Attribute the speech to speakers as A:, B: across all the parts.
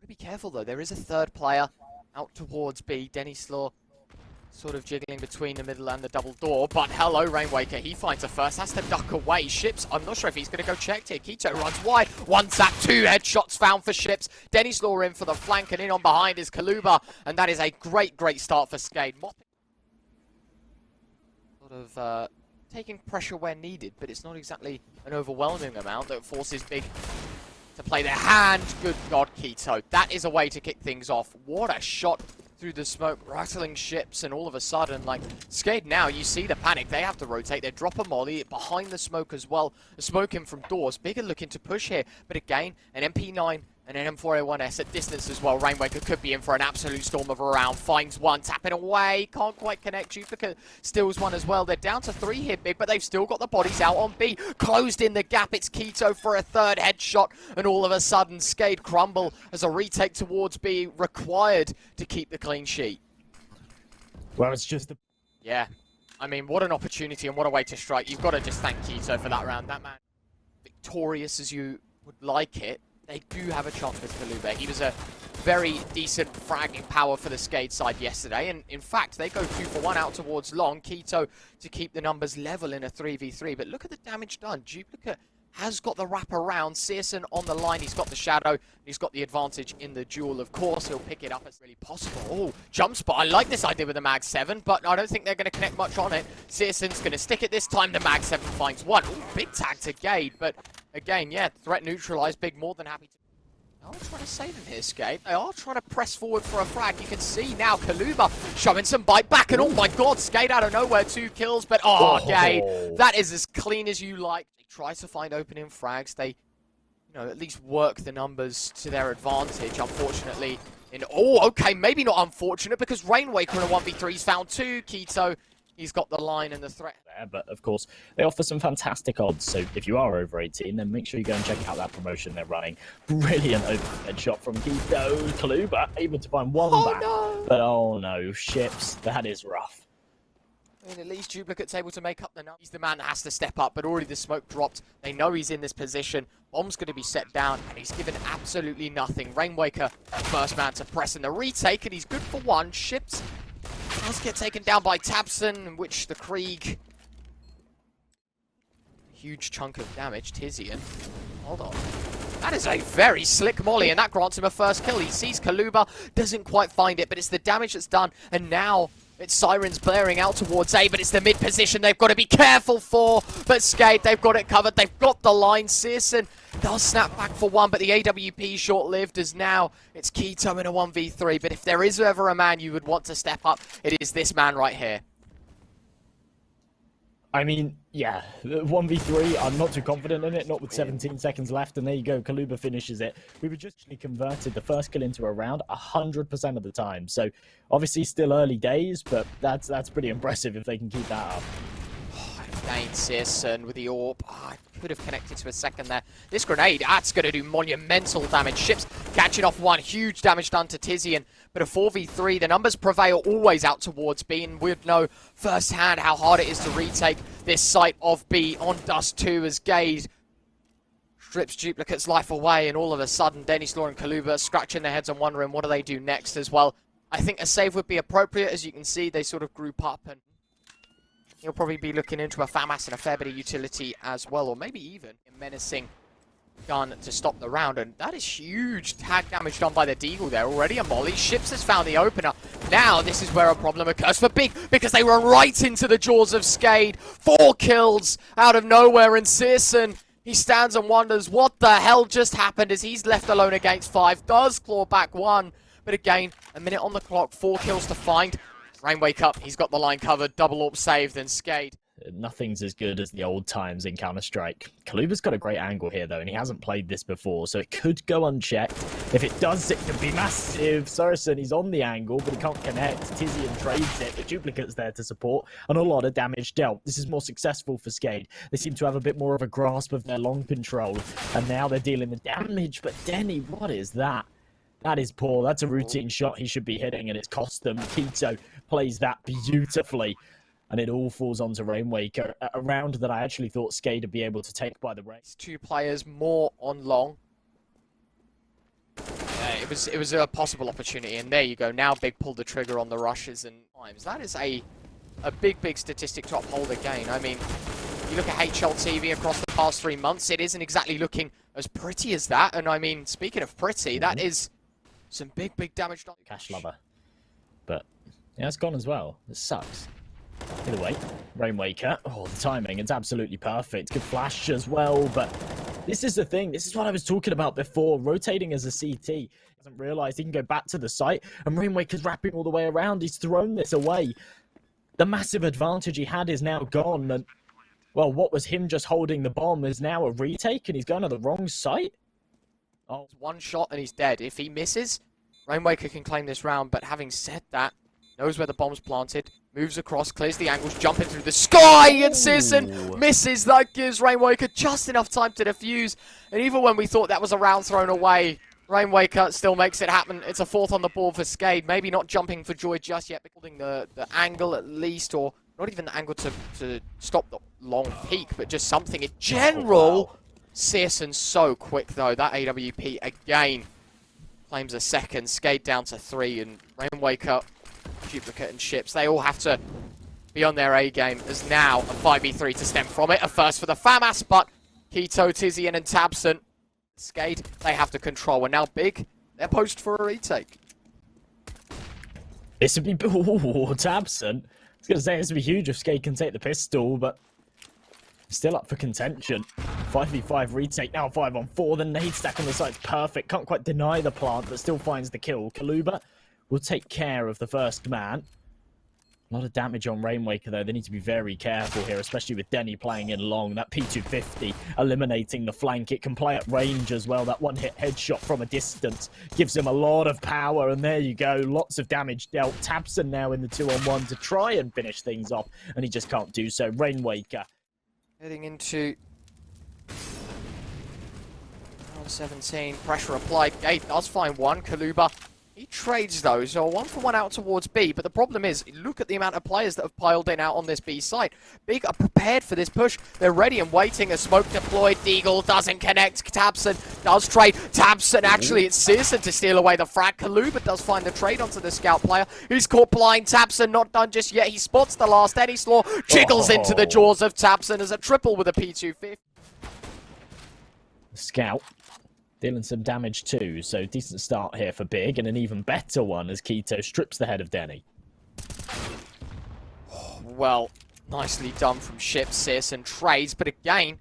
A: be careful though, there is a third player out towards B. dennyslaw sort of jiggling between the middle and the double door, but hello, Rainwaker, he finds a first, has to duck away. SHiPZ, I'm not sure if he's going to go check here. keto runs wide, one tap, two headshots found for SHiPZ. dennyslaw in for the flank, and in on behind is KalubeR, and that is a great start for SKADE. Sort of taking pressure where needed, but it's not exactly an overwhelming amount that forces Big to play their hand. Good God, keto. That is a way to kick things off. What a shot through the smoke, rattling SHiPZ, and all of a sudden, like, SKADE now, you see the panic. They have to rotate. They drop a molly behind the smoke as well. The smoke in from doors. Bigger looking to push here, but again, an MP9 and an M4A1S at distance as well. Rainwaker could be in for an absolute storm of a round. Finds one, tapping away. Can't quite connect. dupreeh steals one as well. They're down to 3 here, Big, but they've still got the bodies out on B. Closed in the gap. It's keto for a third headshot. And all of a sudden, SKADE crumble as a retake towards B required to keep the clean sheet.
B: Well, it's just
A: Yeah. I mean, what an opportunity and what a way to strike. You've got to just thank keto for that round. That man, victorious as you would like it. They do have a chance with KalubeR. He was a very decent fragging power for the SKADE side yesterday. And in fact, they go 2 for 1 out towards long. keto to keep the numbers level in a 3v3. But look at the damage done. dupreeh has got the wrap around. syrsoN on the line. He's got the shadow. He's got the advantage in the duel. Of course, he'll pick it up as really possible. Oh, jump spot. I like this idea with the Mag 7, but I don't think they're going to connect much on it. syrsoN's going to stick it this time. The Mag 7 finds one. Ooh, big tag to gade, but again, yeah, threat neutralized. Big more than happy to. They are trying to save him here, SKADE. They are trying to press forward for a frag. You can see now KalubeR showing some bite back, and oh my God, SKADE out of nowhere, 2 kills, but gade, that is as clean as you like. They try to find opening frags. They, at least work the numbers to their advantage. Unfortunately, okay, maybe not unfortunate, because Rainwaker in a 1v3's found 2. keto, he's got the line and the threat.
B: But of course, they offer some fantastic odds. So if you are over 18, then make sure you go and check out that promotion they're running. Brilliant overhead shot from keto. KalubeR able to find one back.
A: No.
B: But oh no, SHiPZ, that is rough.
A: I mean, at least dupreeh's able to make up the number. He's the man that has to step up, but already the smoke dropped. They know he's in this position. Bomb's going to be set down, and he's given absolutely nothing. Rainwaker, first man to press in the retake, and he's good for 1. SHiPZ does get taken down by tabseN, in which the Krieg... Huge chunk of damage. tiziaN. Hold on. That is a very slick molly, and that grants him a first kill. He sees KalubeR, doesn't quite find it, but it's the damage that's done, and now it's sirens blaring out towards A, but it's the mid position they've got to be careful for. But SKADE, they've got it covered. They've got the line. syrsoN does snap back for 1, but the AWP short-lived as now it's keto in a 1v3. But if there is ever a man you would want to step up, it is this man right here.
B: I mean, yeah, 1v3, I'm not too confident in it, not with 17 seconds left, and there you go, KalubeR finishes it. We were just converted the first kill into a round 100% of the time, so obviously still early days, but that's pretty impressive if they can keep that up.
A: Again, syrsoN with the AWP. I could have connected to a second there. This grenade, that's going to do monumental damage. SHiPZ catching off 1. Huge damage done to tiziaN. But a 4v3, the numbers prevail always out towards B. And we'd know firsthand how hard it is to retake this site of B on Dust 2 as gade strips dupreeh's life away. And all of a sudden, dennyslaw and KalubeR scratching their heads and wondering what do they do next as well. I think a save would be appropriate. As you can see, they sort of group up, and he'll probably be looking into a FAMAS and a fair bit of utility as well, or maybe even a menacing gun to stop the round. And that is huge tag damage done by the deagle there. Already a molly. SHiPZ has found the opener. Now this is where a problem occurs for Big, because they run right into the jaws of SKADE. 4 kills out of nowhere, and syrsoN, he stands and wonders what the hell just happened as he's left alone against 5. Does claw back 1, but again, a minute on the clock, 4 kills to find. Rainwaker, he's got the line covered, double AWP saved, and SKADE.
B: Nothing's as good as the old times in Counter-Strike. KalubeR's got a great angle here, though, and he hasn't played this before, so it could go unchecked. If it does, it could be massive. syrsoN, he's on the angle, but he can't connect. tiziaN trades it, but dupreeh's there to support, and a lot of damage dealt. This is more successful for SKADE. They seem to have a bit more of a grasp of their long control, and now they're dealing the damage. But Denny, what is that? That is poor. That's a routine shot he should be hitting, and it's cost them. keto plays that beautifully, and it all falls onto Rainwaker. A round that I actually thought SKADE would be able to take by the race.
A: 2 players more on long. it was a possible opportunity, and there you go. Now Big pulled the trigger on the rushes and times. That is a big statistic to uphold again. I mean, you look at HLTV across the past 3 months, it isn't exactly looking as pretty as that. And I mean, speaking of pretty, that is some big damage.
B: Cash lover. But yeah, it's gone as well. It sucks. Either way, Rainwaker. Oh, the timing, it's absolutely perfect. Good flash as well, but this is the thing. This is what I was talking about before. Rotating as a CT. Doesn't realize he can go back to the site, and Rainwaker's wrapping all the way around. He's thrown this away. The massive advantage he had is now gone, and well, what was him just holding the bomb is now a retake, and he's going to the wrong site.
A: Oh, one shot and he's dead. If he misses, Rainwaker can claim this round, but having said that, knows where the bomb's planted, moves across, clears the angles, jumping through the sky, and syrsoN misses. That gives Rainwaker just enough time to defuse, and even when we thought that was a round thrown away, Rainwaker still makes it happen. It's a 4th on the board for SKADE. Maybe not jumping for joy just yet, but holding the angle at least, or not even the angle to stop the long peak, but just something in general. syrsoN so quick though. That AWP again claims a second. SKADE down to 3, and Rainwaker, dupreeh, and SHiPZ, they all have to be on their A game. There's now a 5v3 to stem from it. A first for the FAMAS, but k1to, tiziaN, and tabseN. SKADE, they have to control. And now Big, they're poised for a retake.
B: This would be... Ooh, tabseN. I was going to say this would be huge if SKADE can take the pistol, but still up for contention. 5v5 retake, now 5-on-4. The nade stack on the side's perfect. Can't quite deny the plant, but still finds the kill. KalubeR will take care of the first man. A lot of damage on Rainwaker, though. They need to be very careful here, especially with Denny playing in long. That P250 eliminating the flank. It can play at range as well. That one-hit headshot from a distance gives him a lot of power. And there you go. Lots of damage dealt. tabseN now in the 2-on-1 to try and finish things off. And he just can't do so. Rainwaker.
A: Heading into round 17. Pressure applied. gade does find one. KalubeR, he trades those, so 1-for-1 out towards B, but the problem is, look at the amount of players that have piled in out on this B site. Big are prepared for this push. They're ready and waiting. A smoke deployed. deagle doesn't connect. tabseN does trade. tabseN, actually, it's syrsoN to steal away the frag. KalubeR does find the trade onto the scout player. He's caught blind. tabseN not done just yet. He spots the last dennyslaw, jiggles into the jaws of tabseN as a triple with a P250.
B: Scout dealing some damage too, so decent start here for Big, and an even better one as k1to strips the head of Denny.
A: Well, nicely done from SHiPZ. syrsoN trades, but again,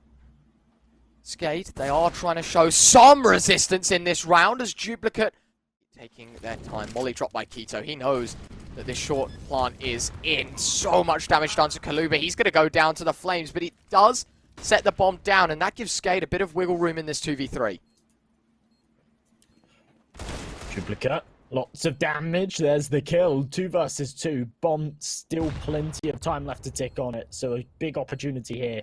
A: SKADE, they are trying to show some resistance in this round as dupreeh taking their time. Molly dropped by k1to. He knows that this short plant is in. So much damage done to KalubeR. He's going to go down to the flames, but it does set the bomb down, and that gives SKADE a bit of wiggle room in this 2v3.
B: dupreeh, lots of damage. There's the kill. 2 versus 2. Bomb, still plenty of time left to tick on it. So a big opportunity here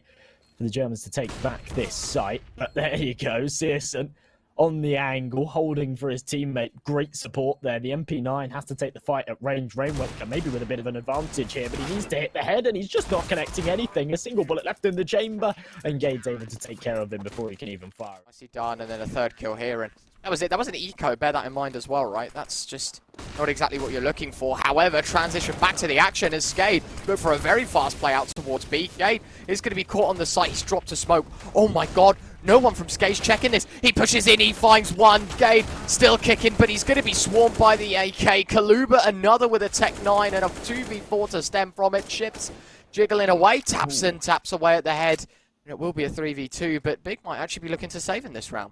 B: for the Germans to take back this site. But there you go. syrsoN on the angle, holding for his teammate. Great support there. The MP9 has to take the fight at range. Rainwaker maybe with a bit of an advantage here, but he needs to hit the head, and he's just not connecting anything. A single bullet left in the chamber, and gade's able to take care of him before he can even fire.
A: Nicely done, and then a third kill here, and that was it. That was an eco. Bear that in mind as well, right? That's just not exactly what you're looking for. However, transition back to the action as SKADE look for a very fast play out towards B. gade is going to be caught on the site. He's dropped to smoke. Oh my god. No one from SKADE's checking this. He pushes in. He finds one. gade still kicking, but he's going to be swarmed by the AK. KalubeR another with a Tech 9 and a 2v4 to stem from it. SHiPZ jiggling away. tabseN taps away at the head. And it will be a 3v2, but Big might actually be looking to save in this round.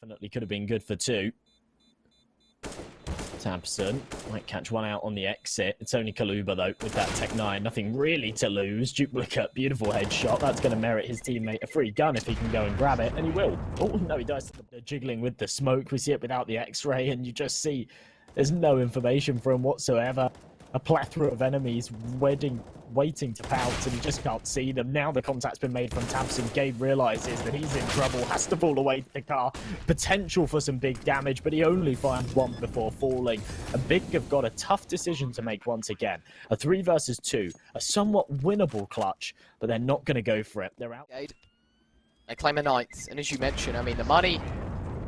B: Definitely could have been good for 2. tabseN might catch one out on the exit. It's only KalubeR though with that Tech 9. Nothing really to lose. dupreeh, beautiful headshot. That's going to merit his teammate a free gun if he can go and grab it, and he will. Oh no, he dies. They're jiggling with the smoke. We see it without the X-ray, and you just see there's no information for him whatsoever. A plethora of enemies waiting to pounce, and you just can't see them. Now the contact's been made from tabseN. gade realizes that he's in trouble, has to fall away to the car. Potential for some big damage, but he only finds one before falling. And Big have got a tough decision to make once again. A 3 versus 2, a somewhat winnable clutch, but they're not going to go for it. They're out.
A: gade, they claim a 9th, and as you mentioned, I mean, the money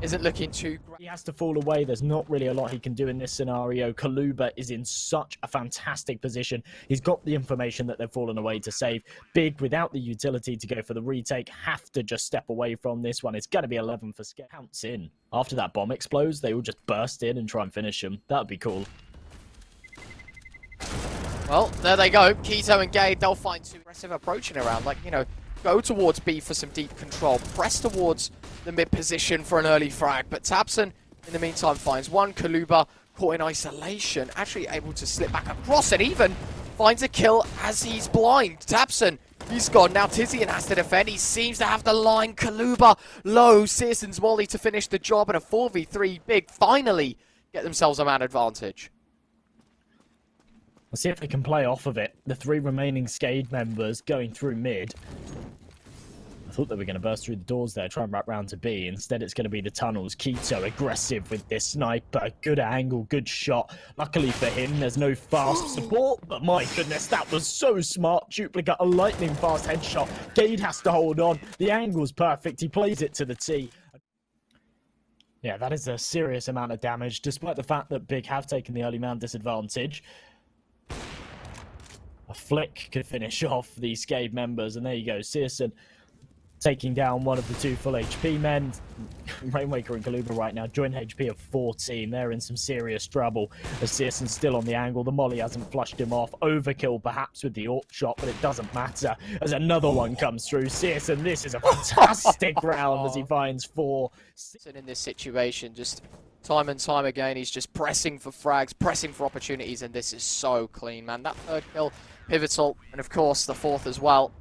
A: isn't looking too great.
B: He has to fall away. There's not really a lot he can do in this scenario. KalubeR is in such a fantastic position. He's got the information that they've fallen away to save. Big, without the utility to go for the retake, have to just step away from this one. It's going to be 11 for SKADE. Counts in. After that bomb explodes, they will just burst in and try and finish him. That would be cool.
A: Well, there they go. Keto and gade, they'll find too aggressive approaching around. Like, you know, go towards B for some deep control. Press towards the mid position for an early frag. But tabseN, in the meantime, finds one. KalubeR caught in isolation, actually able to slip back across and even finds a kill as he's blind. tabseN, he's gone. Now tiziaN has to defend. He seems to have the line. KalubeR low. syrsoN's molly to finish the job, and a 4v3 big finally get themselves a man advantage.
B: Let's see if they can play off of it. The 3 remaining SKADE members going through mid. I thought they were going to burst through the doors there, try and wrap round to B. Instead, it's going to be the tunnels. Keto aggressive with this sniper. Good angle, good shot. Luckily for him, there's no fast support. But my goodness, that was so smart. dupreeh, a lightning fast headshot. gade has to hold on. The angle's perfect. He plays it to the T. Yeah, that is a serious amount of damage, despite the fact that Big have taken the early man disadvantage. A flick could finish off the SKADE members, and there you go. syrsoN taking down one of the 2 full HP men. Rainwaker and KalubeR right now, joint HP of 14. They're in some serious trouble as syrsoN's still on the angle. The molly hasn't flushed him off. Overkill perhaps with the AWP shot, but it doesn't matter as another one comes through. syrsoN, this is a fantastic round as he finds 4.
A: In this situation, just time and time again, he's just pressing for frags, pressing for opportunities, and this is so clean, man. That 3rd kill, pivotal, and of course the 4th as well.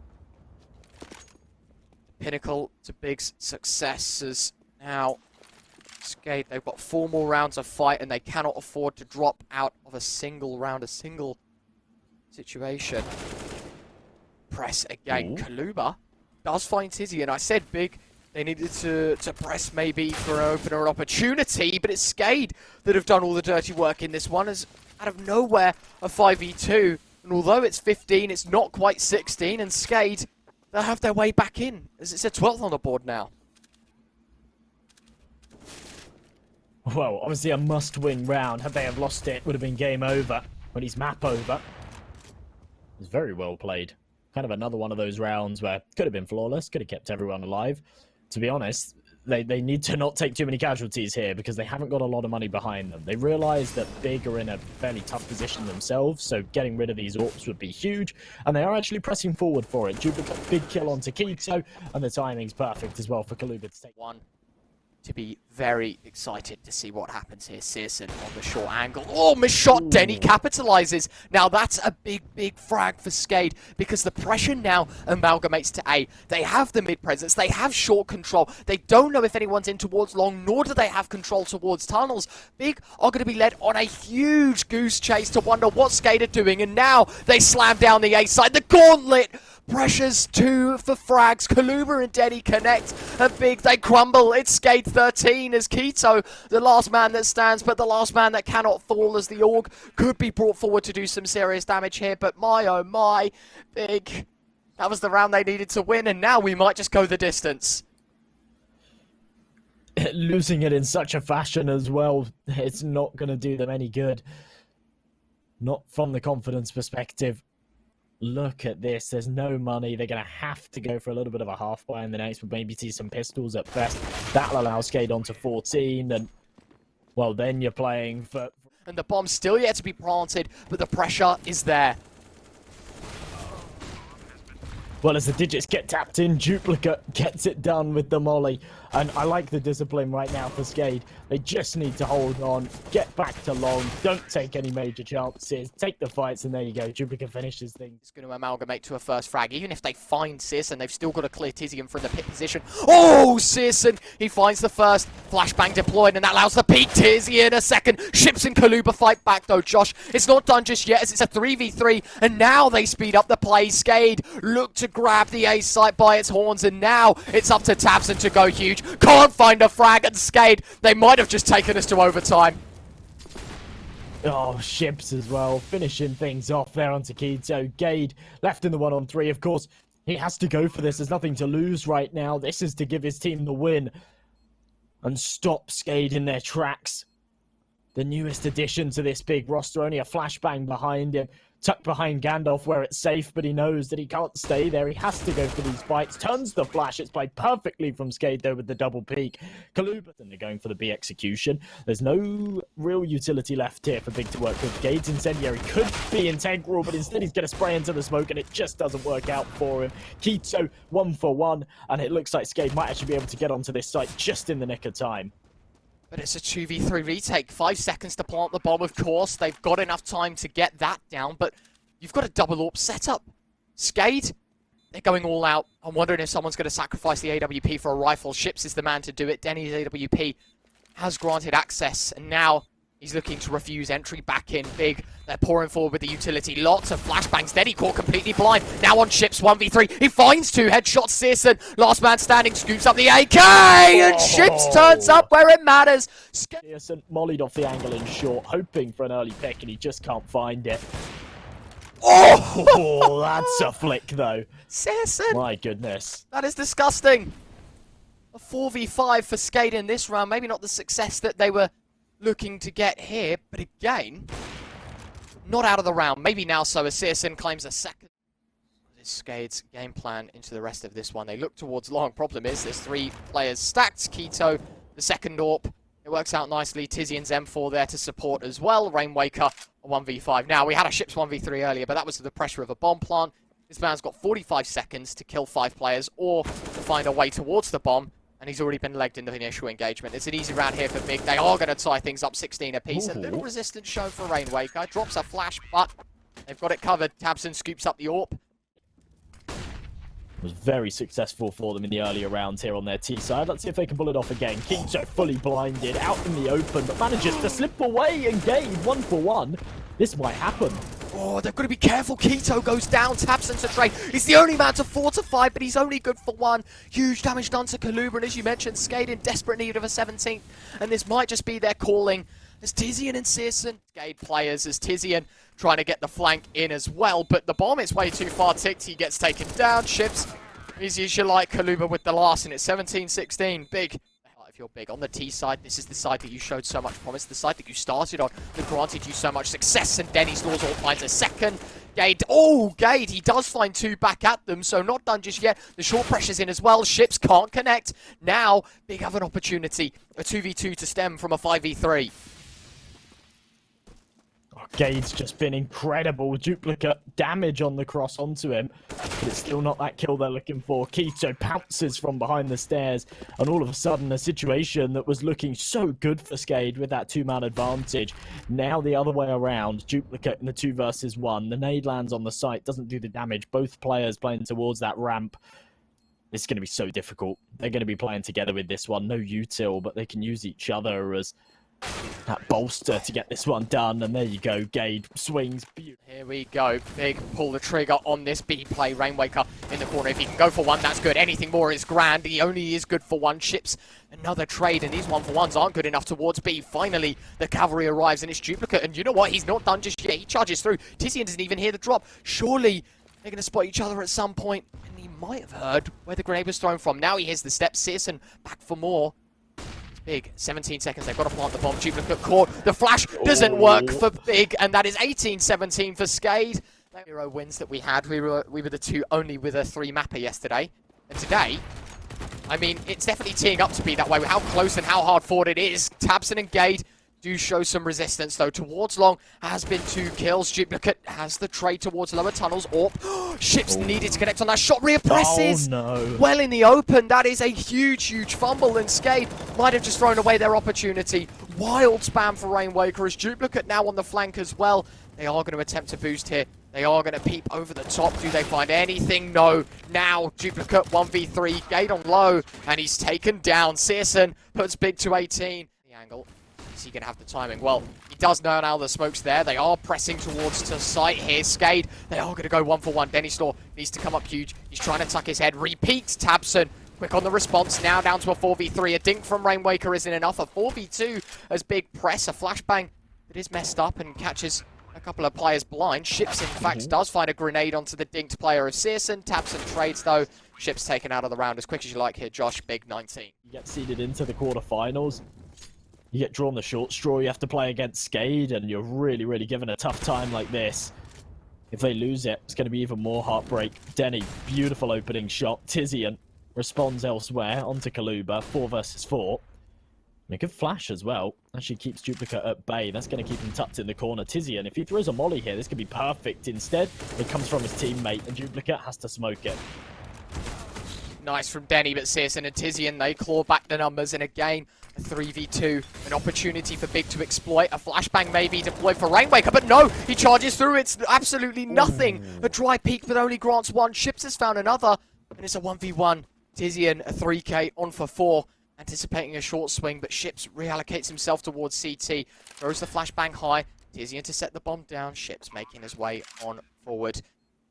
A: Pinnacle to Big's success as now SKADE, they've got 4 more rounds of fight and they cannot afford to drop out of a single round, a single situation. Press again. KalubeR does find tiziaN. I said Big, they needed to press maybe for an opener opportunity, but it's SKADE that have done all the dirty work in this one as out of nowhere a 5v2. And although it's 15, it's not quite 16, and SKADE, they'll have their way back in, as it's a 12th on the board now.
B: Well, obviously a must-win round. Had they have lost it, would have been game over. When he's map over. It was very well played. Kind of another one of those rounds where could have been flawless, could have kept everyone alive. To be honest, they need to not take too many casualties here because they haven't got a lot of money behind them. They realise that Big are in a fairly tough position themselves, so getting rid of these AWPs would be huge. And they are actually pressing forward for it. dupreeh, big kill onto Keto, and the timing's perfect as well for KalubeR to take
A: one. To be very excited to see what happens here. syrsoN on the short angle. Oh, misshot. Denny capitalizes. Now that's a big frag for SKADE because the pressure now amalgamates to A. They have the mid presence. They have short control. They don't know if anyone's in towards long, nor do they have control towards tunnels. Big are going to be led on a huge goose chase to wonder what SKADE are doing. And now they slam down the A side. The gauntlet. Pressures 2 for frags. KalubeR and Denny connect, and Big, they crumble. It's SKADE 13 as Keto, the last man that stands, but the last man that cannot fall as the AUG could be brought forward to do some serious damage here. But my, oh my, Big, that was the round they needed to win, and now we might just go the distance.
B: Losing it in such a fashion as well, it's not going to do them any good. Not from the confidence perspective. Look at this, there's no money. They're going to have to go for a little bit of a half buy in the next, but maybe see some pistols at best. That'll allow SKADE on to 14, and, well, then you're playing for...
A: And the bomb's still yet to be planted, but the pressure is there.
B: Well, as the digits get tapped in, dupreeh gets it done with the molly. And I like the discipline right now for SKADE. They just need to hold on, get back to long, don't take any major chances, take the fights, and there you go. dupreeh finishes things.
A: It's going to amalgamate to a first frag. Even if they find syrsoN, they've still got to clear tiziaN from the pit position. Oh, syrsoN! He finds the first. Flashbang deployed, and that allows the peak. tiziaN a second. SHiPZ and KalubeR fight back, though, Josh. It's not done just yet, as it's a 3v3, and now they speed up the play. SKADE look to grab the A site by its horns, and now it's up to tabseN to go huge. Can't find a frag, and SKADE, they might have just taken us to overtime.
B: Oh, SHiPZ as well, finishing things off there onto Keto. gade left in the 1-on-3, of course. He has to go for this. There's nothing to lose right now. This is to give his team the win. and stop SKADE in their tracks. The newest addition to this big roster, only a flashbang behind him, tucked behind Gandalf where it's safe, but he knows that he can't stay there. He has to go for these fights. Turns the flash. It's played perfectly from SKADE though with the double peek. KalubeR, and they're going for the B execution. There's no real utility left here for Big to work with. gade's incendiary could be integral, but instead he's going to spray into the smoke and it just doesn't work out for him. k1z 1-for-1, and it looks like SKADE might actually be able to get onto this site just in the nick of time.
A: But it's a 2v3 retake. 5 seconds to plant the bomb, of course. They've got enough time to get that down, but you've got a double AWP setup. SKADE, they're going all out. I'm wondering if someone's going to sacrifice the AWP for a rifle. SHiPZ is the man to do it. Denny's AWP has granted access, and now he's looking to refuse entry back in. Big, they're pouring forward with the utility. Lots of flashbangs. Denny caught completely blind. Now on SHiPZ 1v3. He finds 2 headshots. syrsoN, last man standing, scoops up the AK, and SHiPZ turns up where it matters.
B: syrsoN mollied off the angle in short, hoping for an early pick, and he just can't find it. Oh, that's a flick, though.
A: syrsoN.
B: My goodness.
A: That is disgusting. A 4v5 for SKADE in this round. Maybe not the success that they were looking to get here, but again, not out of the round. Maybe now so, as syrsoN claims a second. This is SKADE's game plan into the rest of this one. They look towards long. Problem is, there's 3 players stacked. k2z, the second AWP. It works out nicely. tiziaN's M4 there to support as well. Rainwaker, a 1v5. Now, we had a SHiPZ 1v3 earlier, but that was to the pressure of a bomb plant. This man's got 45 seconds to kill 5 players or to find a way towards the bomb. And he's already been legged in the initial engagement. It's an easy round here for Big. They are going to tie things up 16 apiece. A little resistance shown for Rainwaker. Drops a flash, but they've got it covered. tabseN scoops up the AWP.
B: Was very successful for them in the earlier rounds here on their T side. Let's see if they can pull it off again. k2z fully blinded, out in the open, but manages to slip away and gain 1-for-1. This might happen.
A: Oh, they've got to be careful. k2z goes down. tabseN to trade. He's the only man to fortify, but he's only good for 1. Huge damage done to KalubeR, and as you mentioned, SKADE in desperate need of a 17th. And this might just be their calling. As tiziaN and syrsoN, SKADE players, as tiziaN trying to get the flank in as well. But the bomb is way too far ticked. He gets taken down. SHiPZ, easy as you like. KalubeR with the last, and it's 17-16. Big. If you're Big on the T side, this is the side that you showed so much promise, the side that you started on, that granted you so much success, and dennyslaw all finds a second. gade, gade, he does find 2 back at them, so not done just yet. The short pressure's in as well. SHiPZ can't connect. Now, Big have an opportunity, a 2v2 to stem from a 5v3.
B: gade's just been incredible. Duplicate damage on the cross onto him, but it's still not that kill they're looking for. k2z pounces from behind the stairs, and all of a sudden a situation that was looking so good for SKADE with that 2-man advantage. Now the other way around, Duplicate in the 2 versus 1. The nade lands on the site, doesn't do the damage. Both players playing towards that ramp. This is going to be so difficult. They're going to be playing together with this one. No util, but they can use each other as that bolster to get this one done, and there you go. gade swings.
A: Here we go. Big pull the trigger on this B play. Rainwaker in the corner. If he can go for 1, that's good. Anything more is grand. He only is good for 1. SHiPZ, another trade, and these 1-for-1s aren't good enough towards B. Finally, the cavalry arrives, and it's Duplicate. And you know what? He's not done just yet. He charges through. tiziaN doesn't even hear the drop. Surely they're going to spot each other at some point, and he might have heard where the grenade was thrown from. Now he hears the steps. syrsoN back for more. Big, 17 seconds, they've got to plant the bomb. Duplicate caught. The flash doesn't work for Big, and that is 18-17 for SKADE. 0 wins that we had. We were the 2 only with a 3 mapper yesterday. And today, I mean, it's definitely teeing up to be that way. With how close and how hard fought it is. tabseN and gade do show some resistance, though. Towards long has been 2 kills. Duplicate has the trade towards lower tunnels. SHiPZ needed to connect on that shot. Represses well in the open. That is a huge, huge fumble, and SKADE might have just thrown away their opportunity. Wild spam for Rainwaker as Duplicate now on the flank as well. They are going to attempt to boost here. They are going to peep over the top. Do they find anything? No. Now, Duplicate 1v3. gade on low, and he's taken down. syrsoN puts Big to 18. The angle. Is he going to have the timing? Well, he does know now the smoke's there. They are pressing towards the site here. SKADE, they are going to go 1-for-1. dennyslaw needs to come up huge. He's trying to tuck his head. Repeats. tabseN quick on the response. Now down to a 4v3. A dink from Rainwaker isn't enough. A 4v2 as Big press. A flashbang that is messed up and catches a couple of players blind. SHiPZ, in fact, does find a grenade onto the dinked player of syrsoN. tabseN trades, though. SHiPZ taken out of the round as quick as you like here, Josh. Big 19.
B: You get seeded into the quarterfinals. You get drawn the short straw. You have to play against SKADE, and you're really, really given a tough time like this. If they lose it, it's going to be even more heartbreak. Denny, beautiful opening shot. tiziaN responds elsewhere onto KalubeR. 4 versus 4. And a good flash as well. Actually keeps dupreeh at bay. That's going to keep him tucked in the corner. tiziaN, if he throws a molly here, this could be perfect. Instead, it comes from his teammate, and dupreeh has to smoke it.
A: Nice from Denny, but syrsoN and tiziaN, they claw back the numbers. And again, a 3v2. An opportunity for Big to exploit. A flashbang maybe deployed for Rainwaker, but no! He charges through. It's absolutely nothing. A dry peek that only grants one. SHiPZ has found another. And it's a 1v1. tiziaN, a 3k on for 4. Anticipating a short swing, but SHiPZ reallocates himself towards CT. Throws the flashbang high. tiziaN to set the bomb down. SHiPZ making his way on forward.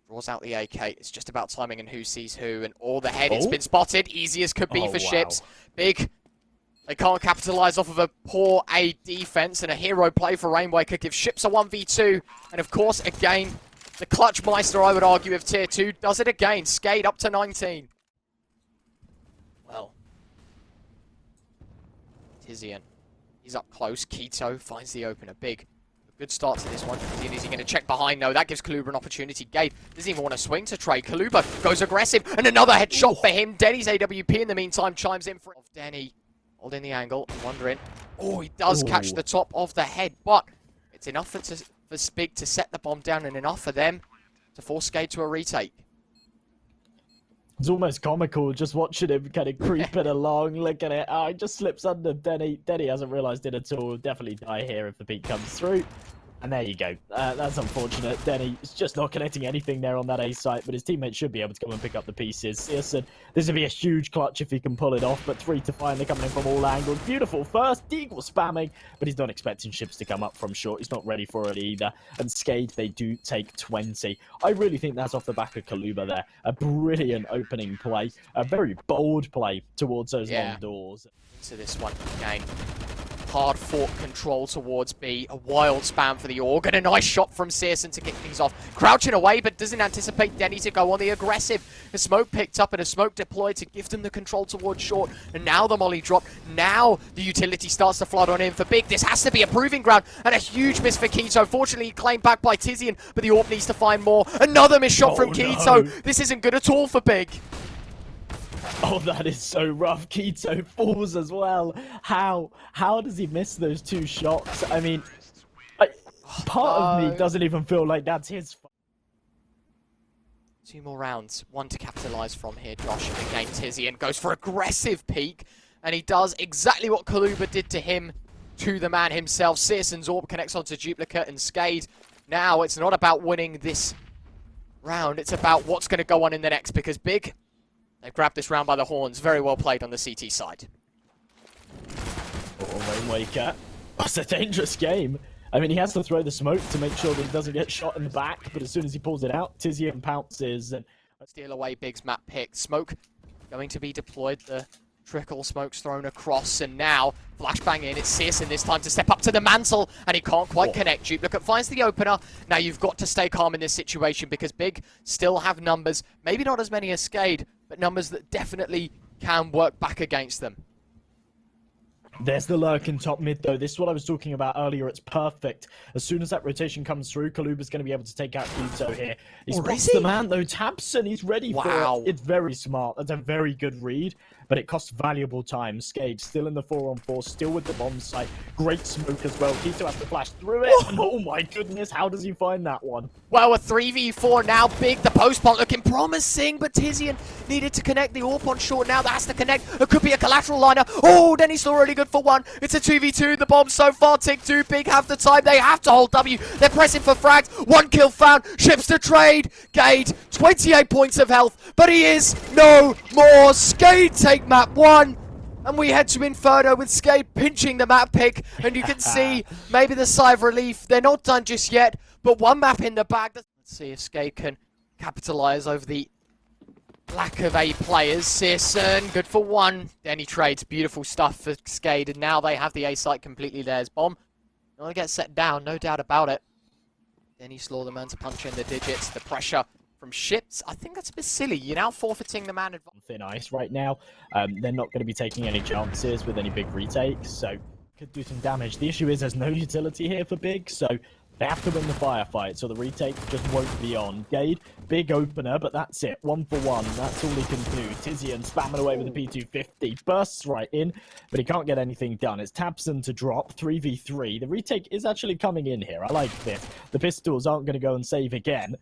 A: Draws out the AK. It's just about timing and who sees who. And all the head, it's been spotted. Easy as could be for SHiPZ. Big. They can't capitalise off of a poor A defense, and a hero play for Rainwaker gives SHiPZ a 1v2. And of course, again, the clutch meister, I would argue, of Tier 2 does it again. SKADE up to 19. Well, tiziaN, he's up close. k1to finds the opener. Big. A good start to this one. tiziaN, is he going to check behind? No, that gives KalubeR an opportunity. gade doesn't even want to swing to trade. KalubeR goes aggressive, and another headshot for him. Denny's AWP in the meantime chimes in for Denny. Holding the angle, wondering. Oh, he does catch the top of the head, but it's enough for Big to set the bomb down, and enough for them to force SKADE to a retake.
B: It's almost comical just watching him kind of creeping along. Look at it. Oh, he just slips under Denny. Denny hasn't realised it at all. He'll definitely die here if the peek comes through. And there you go. That's unfortunate. Denny is just not connecting anything there on that A site, but his teammates should be able to come and pick up the pieces. syrsoN, this would be a huge clutch if he can pull it off, but 3 to 5, they're coming in from all angles. Beautiful first, deagle spamming, but he's not expecting SHiPZ to come up from short. He's not ready for it either. And SKADE, they do take 20. I really think that's off the back of KalubeR there. A brilliant opening play, a very bold play towards those long doors.
A: Into this one again. Hard fought control towards B. A wild spam for the Org. And a nice shot from syrsoN to kick things off. Crouching away, but doesn't anticipate Denny to go on the aggressive. A smoke picked up and a smoke deployed to give them the control towards short. And now the molly drop. Now the utility starts to flood on in for Big. This has to be a proving ground. And a huge miss for k1to. Fortunately, claimed back by tiziaN, but the Orb needs to find more. Another miss shot from k1to.
B: No.
A: This isn't good at all for Big.
B: Oh, that is so rough. k1to falls as well. How does he miss those 2 shots? I mean, part of me doesn't even feel like that's his fault.
A: 2 more rounds. 1 to capitalise from here, Josh. And again, tiziaN goes for aggressive peek. And he does exactly what KalubeR did to him, to the man himself. syrsoN's Orb connects onto dupreeh and SKADE. Now, it's not about winning this round. It's about what's going to go on in the next, because Big, they've grabbed this round by the horns. Very well played on the CT side.
B: Oh, Rainwaker. That's a dangerous game. I mean, he has to throw the smoke to make sure that he doesn't get shot in the back, but as soon as he pulls it out, tiziaN pounces. And
A: steal away Big's map pick. Smoke going to be deployed. The trickle smoke's thrown across, and now flashbang in. It's syrsoN this time to step up to the mantle, and he can't quite connect. dupreeh finds the opener. Now you've got to stay calm in this situation, because Big still have numbers, maybe not as many as SKADE, but numbers that definitely can work back against them.
B: There's the lurk in top mid, though. This is what I was talking about earlier. It's perfect. As soon as that rotation comes through, KalubeR's going to be able to take out k1to here. He spots the man, though. tabseN, he's ready for it. It's very smart. That's a very good read, but it costs valuable time. SKADE still in the 4-on-4, still with the bomb site. Great smoke as well. k1to has to flash through it. And oh my goodness, how does he find that one?
A: Well, a 3v4 now. Big, the post plant looking promising, but tiziaN needed to connect the Orb on short. Now that has to connect. It could be a collateral liner. Oh, dennyslaw really good for 1. It's a 2v2. The bomb so far ticked 2. Big have the time. They have to hold W. They're pressing for frags. 1 kill found. SHiPZ to trade. gade, 28 points of health, but he is no more. SKADE take map 1. And we head to Inferno with SKADE pinching the map pick. And you can see maybe the sigh of relief. They're not done just yet, but 1 map in the bag. Let's see if SKADE can capitalise over the lack of A players. syrsoN, good for 1. Denny trades, beautiful stuff for SKADE. And now they have the A site completely theirs. Bomb, not gonna get set down, no doubt about it. dennyslaw, the man to punch in the digits. The pressure from SHiPZ, I think that's a bit silly. You're now forfeiting the man advantage.
B: Thin ice right now. They're not going to be taking any chances with any big retakes, so could do some damage. The issue is there's no utility here for big, so they have to win the firefight, so the retake just won't be on. gade, big opener, but that's it. 1 for 1. That's all he can do. tiziaN spamming away with the P250. Bursts right in, but he can't get anything done. It's tabseN to drop. 3v3. The retake is actually coming in here. I like this. The pistols aren't going to go and save again.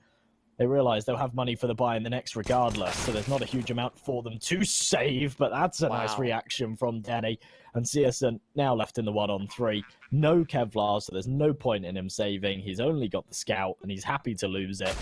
B: They realise they'll have money for the buy in the next regardless, so there's not a huge amount for them to save, but that's a nice reaction from Denny. And syrsoN now left in the 1-on-3. No Kevlar, so there's no point in him saving. He's only got the scout, and he's happy to lose it.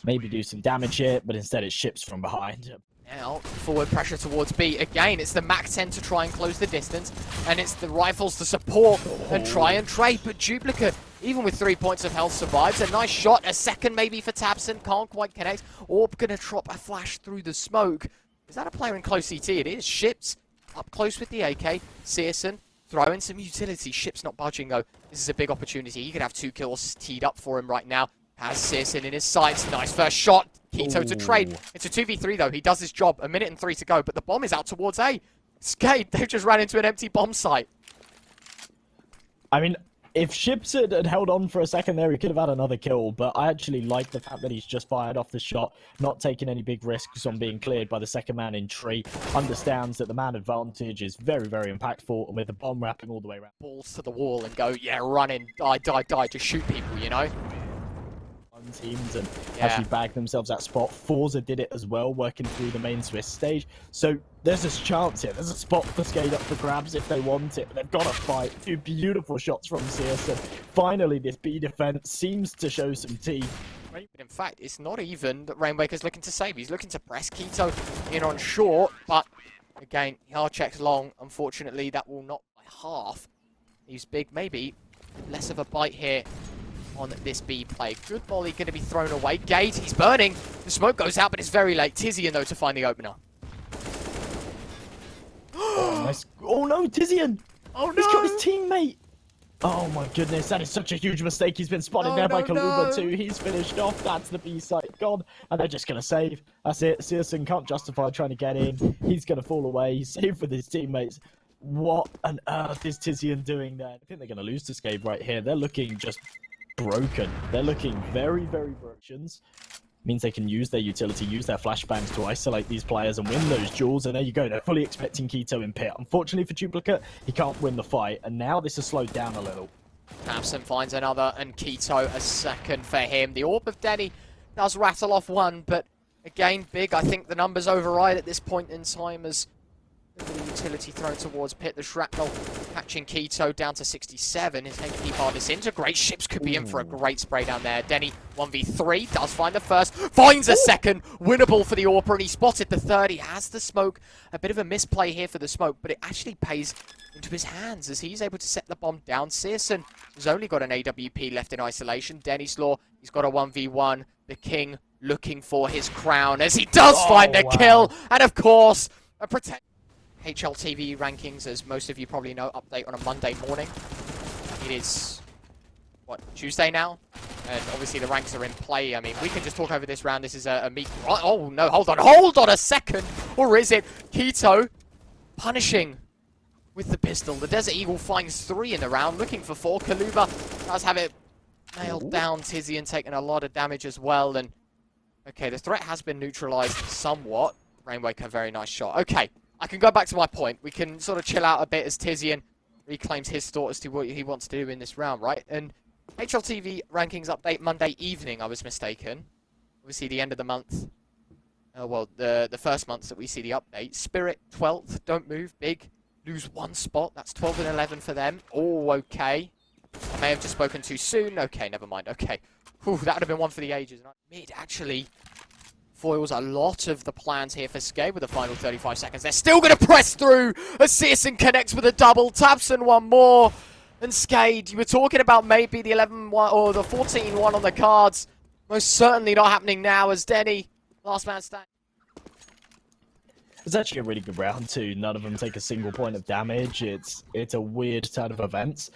B: Maybe do some damage here, but instead it SHiPZ from behind.
A: Now, forward pressure towards B. Again, it's the MAC-10 to try and close the distance, and it's the rifles to support and try and trade, but Duplicate, even with 3 points of health, survives. A nice shot, a second maybe for tabseN, can't quite connect. Orb gonna drop a flash through the smoke. Is that a player in close CT? It is. SHiPZ up close with the AK. syrsoN throwing some utility. SHiPZ not budging though. This is a big opportunity. He could have 2 kills teed up for him right now. Has syrsoN in his sights. Nice first shot. k1to to trade. It's a 2v3 though. He does his job. 1 minute and 3 to go, but the bomb is out towards A. SKADE, they've just ran into an empty bomb site.
B: I mean, if SHiPZ had held on for a second there, he could have had another kill, but I actually like the fact that he's just fired off the shot, not taking any big risks on being cleared by the second man in tree, understands that the man advantage is very, very impactful, and with the bomb wrapping all the way around.
A: Balls to the wall and go, yeah, run in, die, die, die, just shoot people, you know?
B: Teams and actually bag themselves that spot. Forza did it as well, working through the main Swiss stage. So there's a chance here. There's a spot for SKADE up for grabs if they want it, but they've got to fight. 2 beautiful shots from syrsoN. Finally, this B defense seems to show some teeth.
A: But in fact, it's not even that Rainwaker's looking to save. He's looking to press k1to in on short, but again, hard checks long. Unfortunately, that will not by half. He's big, maybe less of a bite here on this B play. Good volley going to be thrown away. gade, he's burning. The smoke goes out, but it's very late. tiziaN, though, to find the opener.
B: Oh, nice. Oh no, tiziaN!
A: Oh no!
B: He's got his teammate! Oh my goodness, that is such a huge mistake. He's been spotted there by KalubeR too. He's finished off. That's the B site gone. And they're just going to save. That's it. syrsoN can't justify trying to get in. He's going to fall away. He's safe with his teammates. What on earth is tiziaN doing there? I think they're going to lose to SKADE right here. They're looking just broken. They're looking very, very broken. Means they can use their utility, use their flashbangs to isolate these players and win those duels. And there you go. They're fully expecting k1to in pit. Unfortunately for Duplicate, he can't win the fight. And now this has slowed down a little.
A: tabseN finds another, and k1to a second for him. The Orb of Denny does rattle off one, but again, big. I think the numbers override at this point in time as the utility thrown towards pit. The shrapnel catching k1to down to 67. His HP bar disintegrates. SHiPZ could be in for a great spray down there. Denny 1v3 does find the first, finds a second. Winnable for the Orper, and he spotted the third. He has the smoke. A bit of a misplay here for the smoke, but it actually pays into his hands as he's able to set the bomb down. syrsoN has only got an AWP left in isolation. dennyslaw, he's got a 1v1. The King looking for his crown as he does find the kill. And of course, a protect. HLTV rankings, as most of you probably know, update on a Monday morning. It is, what, Tuesday now? And obviously the ranks are in play. I mean, we can just talk over this round. This is a meet. Oh, no, hold on a second. Or is it k1to punishing with the pistol? The Desert Eagle finds 3 in the round, looking for 4. KalubeR does have it nailed down. tiziaN taking a lot of damage as well. And, okay, the threat has been neutralized somewhat. Rainwaker, very nice shot. Okay. I can go back to my point. We can sort of chill out a bit as tiziaN reclaims his thought as to what he wants to do in this round, right? And HLTV rankings update Monday evening, I was mistaken. Obviously, the end of the month. Well, the first months that we see the update. Spirit, 12th, don't move, big. Lose 1 spot. That's 12 and 11 for them. Oh, okay. I may have just spoken too soon. Okay, never mind. Okay. Whew, that would have been one for the ages. Mid, actually foils a lot of the plans here for SKADE with the final 35 seconds. They're still going to press through as syrsoN connects with a double. tabseN one more. And SKADE, you were talking about maybe the 11-1 or the 14-1 on the cards. Most certainly not happening now as Denny, last man standing.
B: It's actually a really good round too. None of them take a single point of damage. It's a weird turn of events.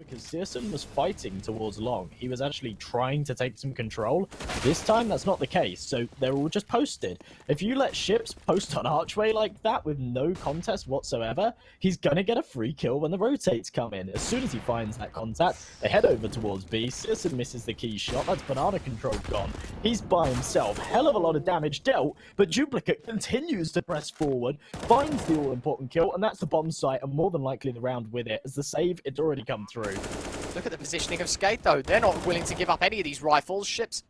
B: Because syrsoN was fighting towards long. He was actually trying to take some control. This time, that's not the case, so they're all just posted. If you let SHiPZ post on Archway like that with no contest whatsoever, he's gonna get a free kill when the rotates come in. As soon as he finds that contact, they head over towards B. syrsoN misses the key shot. That's banana control gone. He's by himself. Hell of a lot of damage dealt, but dupreeh continues to press forward, finds the all-important kill, and that's the bomb site, and more than likely the round with it, as the save had already come through.
A: Look at the positioning of SKADE, though. They're not willing to give up any of these rifles. SHiPZ,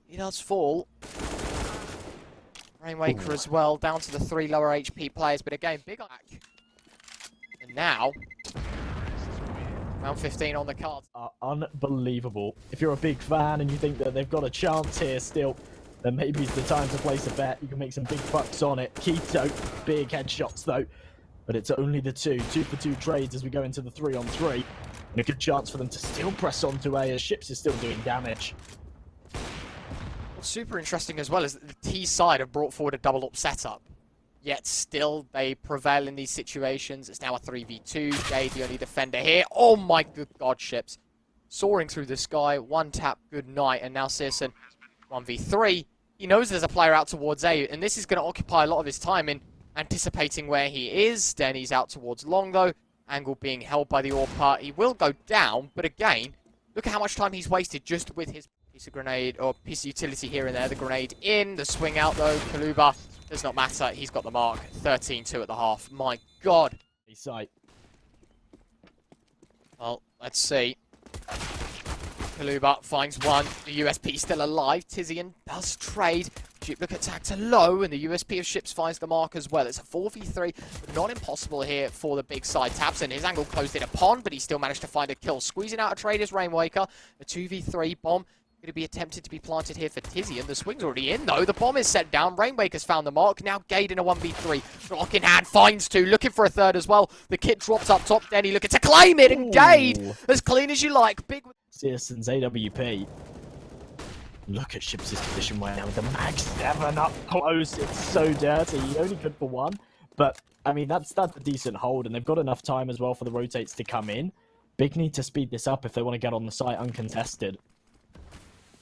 A: he does fall. Rainwaker as well, down to the 3 lower HP players, but again, big back. And now, round 15 on the cards.
B: Unbelievable. If you're a big fan and you think that they've got a chance here still, then maybe it's the time to place a bet. You can make some big bucks on it. k1to, big headshots though. But it's only the 2 for 2 trades as we go into the 3-on-3. And a good chance for them to still press on to A as SHiPZ is still doing damage.
A: What's super interesting as well is that the T side have brought forward a double up setup. Yet still they prevail in these situations. It's now a 3v2. gade, the only defender here. Oh my good god, SHiPZ. Soaring through the sky. 1 tap, good night. And now syrsoN 1v3. He knows there's a player out towards A. And this is going to occupy a lot of his time in anticipating where he is. Then he's out towards long though. Angle being held by the AWP. He will go down, but again, look at how much time he's wasted just with his piece of grenade, or piece of utility here and there. The grenade in, the swing out though. KalubeR does not matter. He's got the mark. 13-2 at the half. My god.
B: Sight.
A: Well, let's see. KalubeR finds one. The USP still alive. tiziaN does trade. dupreeh attack to low, and the USP of SHiPZ finds the mark as well. It's a 4v3, but not impossible here for the big side. tabseN, his angle closed in upon, but he still managed to find a kill. Squeezing out a trade is Rainwaker. A 2v3 bomb going to be attempted to be planted here for tiziaN. The swing's already in, though. The bomb is set down. Rainwaker's found the mark. Now gade in a 1v3. Glock in hand, finds 2. Looking for a third as well. The kit drops up top. Denny looking to claim it, and gade, as clean as you like. Big
B: syrsoN's AWP. Look at SHiPZ's position right now with the mag 7 up close. It's so dirty. He only could for 1. But, I mean, that's a decent hold. And they've got enough time as well for the rotates to come in. Big need to speed this up if they want to get on the site uncontested.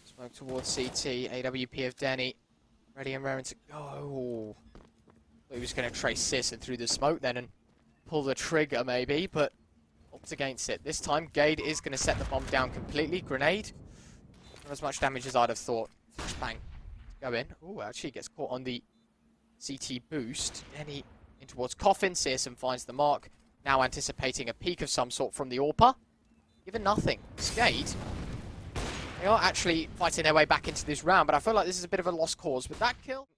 A: Smoke towards CT. AWP of Denny. Ready and raring to go. He was going to trace syrsoN through the smoke then and pull the trigger maybe. But opts against it. This time, gade is going to set the bomb down completely. Grenade. Not as much damage as I'd have thought. Flashbang. Go in. Oh, actually gets caught on the CT boost. Denny in towards Coffin. syrsoN finds the mark. Now anticipating a peek of some sort from the AWP. Given nothing. SKADE, they are actually fighting their way back into this round, but I feel like this is a bit of a lost cause. With that kill,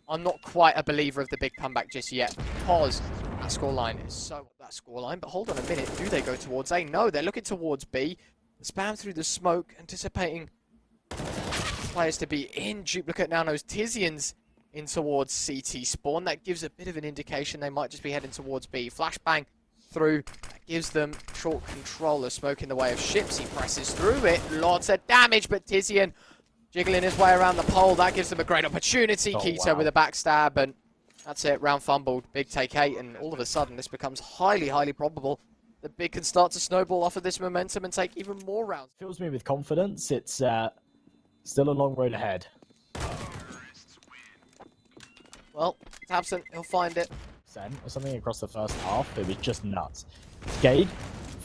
A: I'm not quite a believer of the big comeback just yet, because that scoreline is so... That scoreline, but hold on a minute. Do they go towards A? No, they're looking towards B. Spam through the smoke, anticipating players to be in. dupreeh now knows tiziaN's in towards CT spawn. That gives a bit of an indication they might just be heading towards B. Flashbang through. That gives them short control. The smoke in the way of SHiPZ. He presses through it. Lots of damage, but tiziaN jiggling his way around the pole. That gives them a great opportunity. k1to with a backstab, and that's it. Round fumbled. Big take 8, and all of a sudden this becomes highly, highly probable that Big can start to snowball off of this momentum and take even more rounds.
B: Fills me with confidence. It's still a long road ahead.
A: Well, tabseN, he'll find it.
B: Or something across the first half. It was just nuts. gade,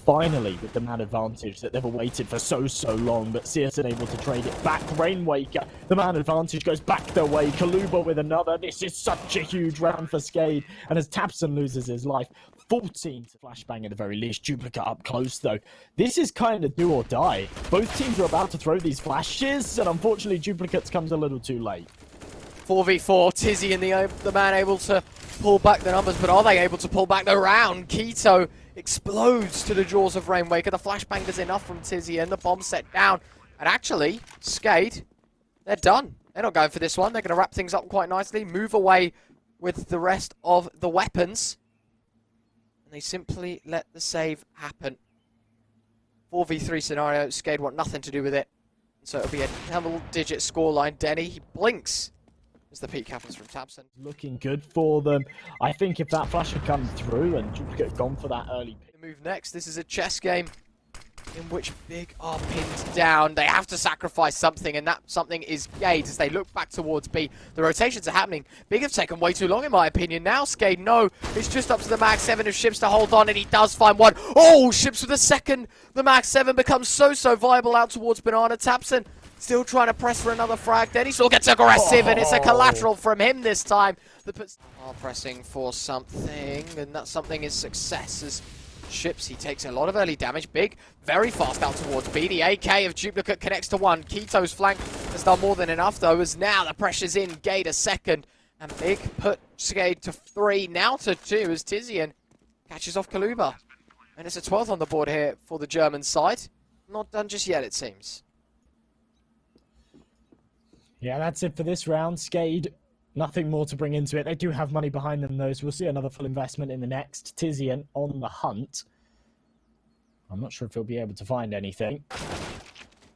B: finally, with the man advantage that they've awaited for so long, but syrsoN able to trade it back. Rainwaker, the man advantage goes back their way. KalubeR with another. This is such a huge round for SKADE, and as tabseN loses his life, 14 to flashbang at the very least. dupreeh up close though. This is kind of do or die. Both teams are about to throw these flashes, and unfortunately dupreeh comes a little too late.
A: 4v4, tiziaN the man able to pull back the numbers, but are they able to pull back the round? k1to explodes to the jaws of Rainwaker. The flashbang does enough from tiziaN. The bomb set down, and actually SKADE, they're done. They're not going for this one. They're going to wrap things up quite nicely, move away with the rest of the weapons. And they simply let the save happen. 4v3 scenario. SKADE want nothing to do with it. So it'll be a double-digit scoreline. Denny, he blinks as the peak happens from tabseN.
B: Looking good for them. I think if that flash had come through and dupreeh had gone for that early pick.
A: The move next. This is a chess game. in which Big are pinned down. They have to sacrifice something, and that something is gade as they look back towards B. The rotations are happening. Big have taken way too long, in my opinion. Now SKADE, no, it's just up to the Mag 7 of SHiPZ to hold on, and he does find one. Oh, SHiPZ with a second. The Mag 7 becomes so viable out towards banana. tabseN still trying to press for another frag. dennyslaw gets aggressive, and it's a collateral from him this time. The puts are pressing for something, and that something is success as SHiPZ, he takes a lot of early damage. Big, very fast out towards B. The AK of dupreeh connects to one. k1to's flank has done more than enough, though, as now the pressure's in. gade a second, and Big put SKADE to 3, now to 2, as tiziaN catches off KalubeR. And it's a 12th on the board here for the German side. Not done just yet, it seems.
B: Yeah, that's it for this round. SKADE, nothing more to bring into it. They do have money behind them, though, so we'll see another full investment in the next. tiziaN on the hunt. I'm not sure if he'll be able to find anything.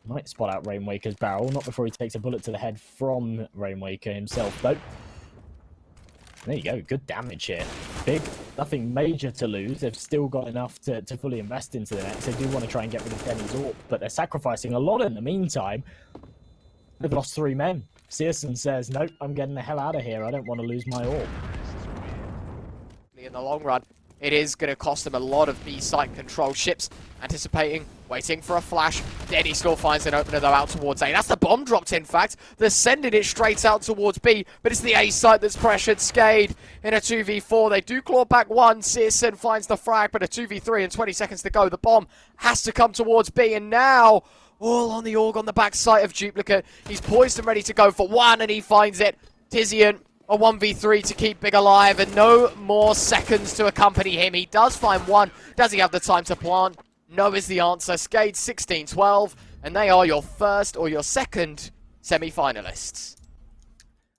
B: Might spot out Rainwaker's barrel, not before he takes a bullet to the head from Rainwaker himself, though. There you go, good damage here. Big, nothing major to lose. They've still got enough to fully invest into the next. They do want to try and get rid of Denny's AWP, but they're sacrificing a lot in the meantime. They've lost 3 men. syrsoN says, nope, I'm getting the hell out of here. I don't want to lose my AWP.
A: In the long run, it is going to cost them a lot of B site control. SHiPZ anticipating, waiting for a flash. dennyslaw finds an opener, though, out towards A. That's the bomb dropped, in fact. They're sending it straight out towards B, but it's the A site that's pressured. SKADE in a 2v4. They do claw back one. syrsoN finds the frag, but a 2v3 and 20 seconds to go. The bomb has to come towards B, and now all on the AUG on the back side of dupreeh. He's poised and ready to go for one, and he finds it. tiziaN, a 1v3 to keep Big alive, and no more seconds to accompany him. He does find one. Does he have the time to plant? No is the answer. SKADE 16-12, and they are your first or your second semi-finalists.